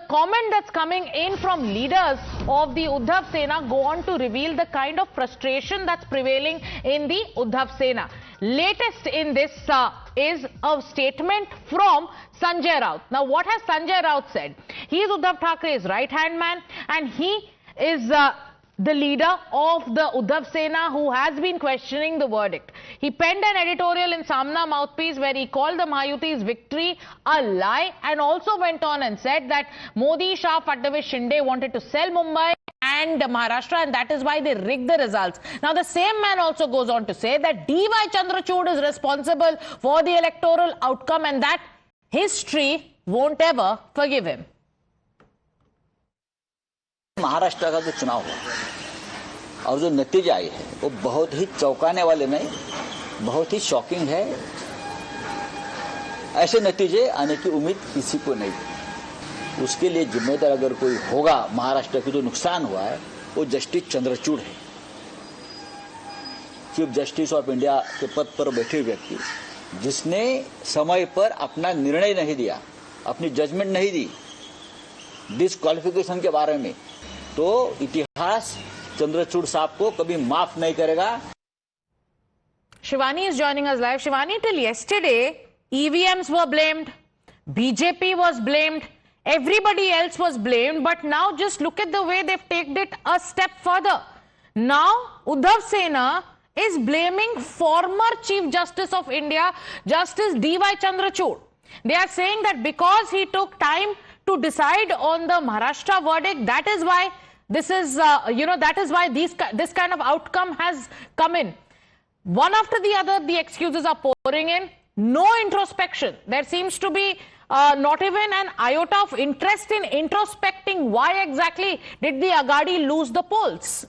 comment that's coming in from leaders of the Uddhav Sena go on to reveal the kind of frustration that's prevailing in the Uddhav Sena. Latest in this is a statement from Sanjay Raut. Now, what has Sanjay Raut said? He is Uddhav Thackeray's right-hand man, and he is the leader of the Uddhav Sena who has been questioning the verdict. He penned an editorial in Samna Mouthpiece where he called the Mahayuti's victory a lie and also went on and said that Modi, Shah, Fadnavis, Shinde wanted to sell Mumbai and Maharashtra, and that is why they rigged the results. Now, the same man also goes on to say that D.Y. Chandrachud is responsible for the electoral outcome and that history won't ever forgive him. Maharashtra का जो चुनाव हुआ और जो नतीजे आए हैं वो बहुत ही चौंकाने वाले नहीं, बहुत ही शॉकिंग है। ऐसे नतीजे आने की उम्मीद किसी को नहीं थी। उसके लिए जिम्मेदार अगर कोई होगा, महाराष्ट्र की जो नुकसान हुआ है वो जस्टिस चंद्रचूड़ है। चीफ जस्टिस ऑफ इंडिया के पद पर बैठे व्यक्ति जिसने समय पर अपना निर्णय नहीं दिया, अपनी जजमेंट नहीं दी डिस्क्वालिफिकेशन के बारे में, तो इतिहास चंद्रचूड़ साहब को कभी माफ नहीं करेगा। Shivani is joining us live. Shivani, till yesterday, EVMs were blamed, BJP was blamed, everybody else was blamed, but now just look at the way they've taken it a step further. Now, Uddhav Sena is blaming former Chief Justice of India, Justice D.Y. Chandrachud. They are saying that because he took time to decide on the Maharashtra verdict, that is why this is, that is why this kind of outcome has come in. One after the other, the excuses are pouring in. No introspection. There seems to be not even an iota of interest in introspecting why exactly did the Agadi lose the polls.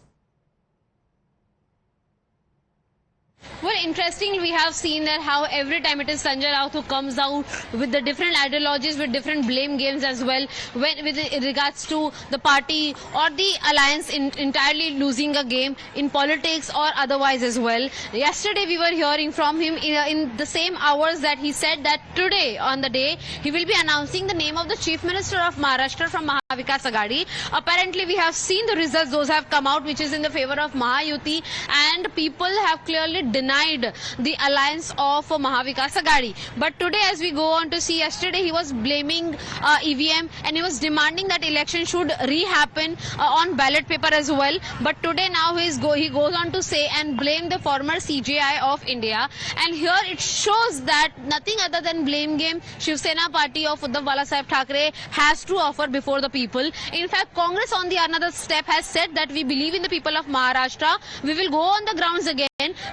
Well, interestingly, we have seen that how every time it is Sanjay Raut who comes out with the different ideologies, with different blame games as well, when with regards to the party or the alliance entirely losing a game in politics or otherwise as well. Yesterday, we were hearing from him in the same hours that he said that today, on the day, he will be announcing the name of the Chief Minister of Maharashtra from Mahavikas Agadi. Apparently, we have seen the results; those have come out, which is in the favor of Mahayuti, and people have clearly denied the alliance of Mahavikas Agadi. But today, as we go on to see, yesterday he was blaming EVM and he was demanding that election should re-happen on ballot paper as well. But today now he goes on to say and blame the former CJI of India. And here it shows that nothing other than blame game Shiv Sena party of Uddhav Balasaheb Thackeray has to offer before the people. In fact, Congress on the another step has said that we believe in the people of Maharashtra. We will go on the grounds again.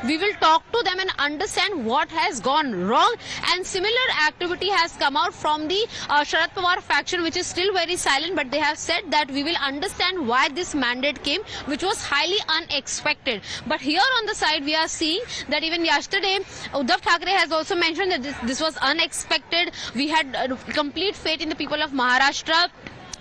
We will talk to them and understand what has gone wrong. And similar activity has come out from the Sharad Pawar faction, which is still very silent, but they have said that we will understand why this mandate came, which was highly unexpected. But here on the side, we are seeing that even yesterday, Uddhav Thackeray has also mentioned that this was unexpected. We had complete faith in the people of Maharashtra.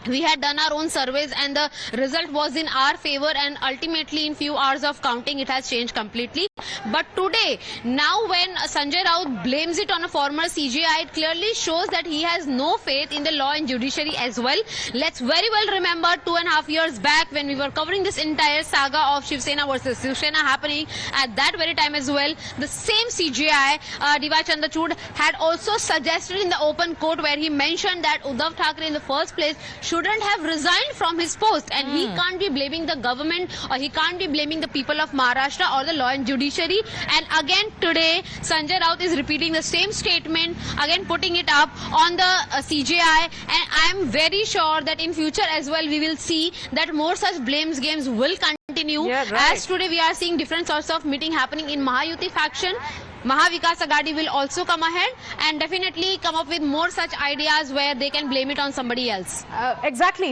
We had done our own surveys and the result was in our favor, and ultimately in few hours of counting it has changed completely. But today, now when Sanjay Raut blames it on a former CJI, it clearly shows that he has no faith in the law and judiciary as well. Let's very well remember 2.5 years back when we were covering this entire saga of Shiv Sena versus Shiv Sena happening. At that very time as well, the same CJI, D.Y. Chandrachud, had also suggested in the open court where he mentioned that Uddhav Thackeray in the first place shouldn't have resigned from his post, and he can't be blaming the government or he can't be blaming the people of Maharashtra or the law and judiciary. And again today Sanjay Raut is repeating the same statement, again putting it up on the CJI, and I am very sure that in future as well we will see that more such blames games will continue. Yeah, right. As today we are seeing different sorts of meeting happening in Mahayuti faction. Mahavikas Agadi will also come ahead and definitely come up with more such ideas where they can blame it on somebody else. Exactly.